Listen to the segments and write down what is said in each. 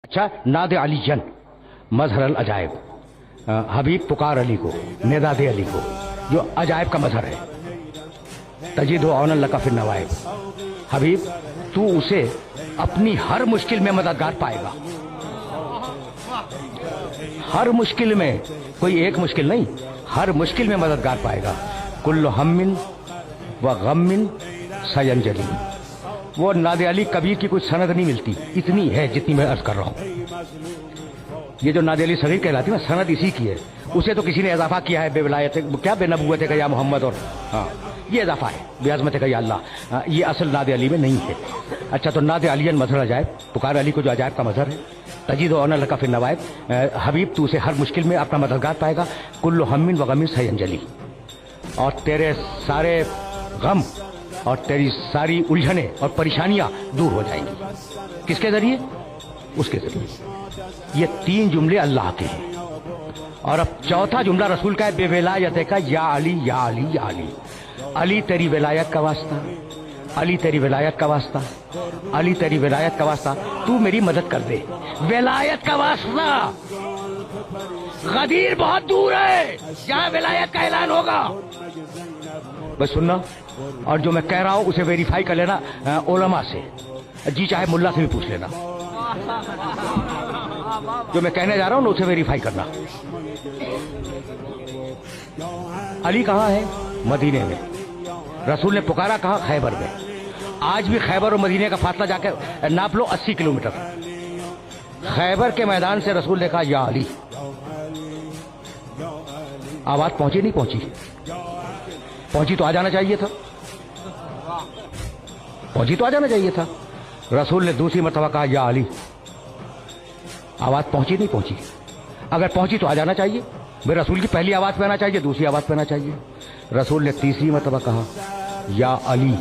अच्छा, नाद अलीजन मजहर अल अजायब, हबीब पुकार अली को, नेदाद अली को, जो अजायब का मजहर है। तजीद औन लका फिर नवाइब, हबीब तू उसे अपनी हर मुश्किल में मददगार पाएगा। हर मुश्किल में, कोई एक मुश्किल नहीं, हर मुश्किल में मददगार पाएगा। कुल्लु हम्मिन व गम्मिन सयंजली। वो नादे अली कबीर की कोई सनद नहीं मिलती, इतनी है जितनी मैं अर्ज कर रहा हूं। ये जो नादे अली सगीर कहलाती है ना, सनद इसी की है। उसे तो किसी ने इजाफा किया है, बेवलायत क्या बेनबुवत का या मोहम्मद, और हाँ ये इजाफा है, बेअज़मत का या अल्लाह। ये असल नादे अली में नहीं है। अच्छा, तो नादे अलीन मजहर अजायब, पुकार अली को जो अजायब का मजहर है। तजीद औन लका फिर नवाइब, हबीब तू उसे हर मुश्किल में अपना मददगार पाएगा। कुल्लु हम्मिन व गम्मिन सयंजली, और तेरे सारे गम और तेरी सारी उलझने और परेशानियां दूर हो जाएंगी। किसके जरिए? उसके जरिए। ये तीन जुमले अल्लाह के हैं। और अब चौथा जुमला रसूल का है, बेविलायत का, या अली या अली या अली। अली तेरी विलायत का वास्ता, अली तेरी विलायत का वास्ता, अली तेरी विलायत का वास्ता, तू मेरी मदद कर दे। विलायत का वास्ता, गदीर बहुत दूर है जहां विलायत का ऐलान होगा। बस सुनना, और जो मैं कह रहा हूं उसे वेरीफाई कर लेना उलमा से, जी चाहे मुल्ला से भी पूछ लेना। जो मैं कहने जा रहा हूं ना, उसे वेरीफाई करना। अली कहां है? मदीने में। रसूल ने पुकारा कहां? खैबर में। आज भी खैबर और मदीने का फासला जाकर नाप लो, 80 किलोमीटर। खैबर के मैदान से रसूल ने कहा, या अली। आवाज पहुंची नहीं पहुंची? पहुंची तो आ जाना चाहिए था, पहुंची तो आ जाना चाहिए था। रसूल ने दूसरी मरतबा कहा, या अली। आवाज पहुंची नहीं पहुंची? अगर पहुंची तो आ जाना चाहिए। मेरे रसूल की पहली आवाज पे आना चाहिए, दूसरी आवाज पे आना चाहिए। रसूल ने तीसरी मरतबा कहा, या अली।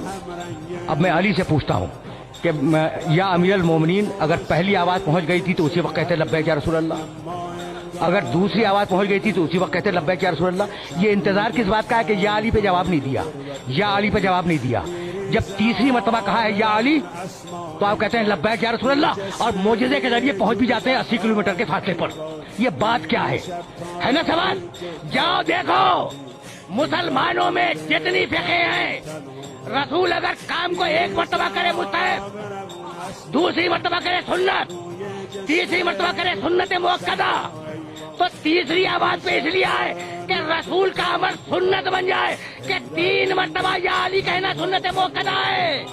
अब मैं अली से पूछता हूं कि या अमीरुल मोमिनीन, अगर पहली आवाज पहुंच गई थी तो उसी वक्त कहते लब्बैक या रसूल अल्लाह। अगर दूसरी आवाज पहुंच गई थी तो उसी वक्त कहते लब्बैक या रसूल अल्लाह। ये इंतजार किस बात का है कि या अली पे जवाब नहीं दिया, या अली पे जवाब नहीं दिया। जब तीसरी मरतबा कहा है या अली, तो आप कहते हैं लब्बैक या रसूल अल्लाह, और मोजज़े के जरिए पहुंच भी जाते हैं 80 किलोमीटर के फासले पर। ये बात क्या है ना सवाल? जाओ देखो, मुसलमानों में जितनी फिक़े हैं, रसूल अगर काम को एक मरतबा करे मुस्तहब, दूसरी मरतबा करे सुन्नत, तीसरी मरतबा करे सुन्नत मुअक्कदा, तो तीसरी आवाज पे इसलिए आए कि रसूल का अमर सुन्नत बन जाए कि 3 मरतबा या अली कहना सुन्नत मुअक्कदा है।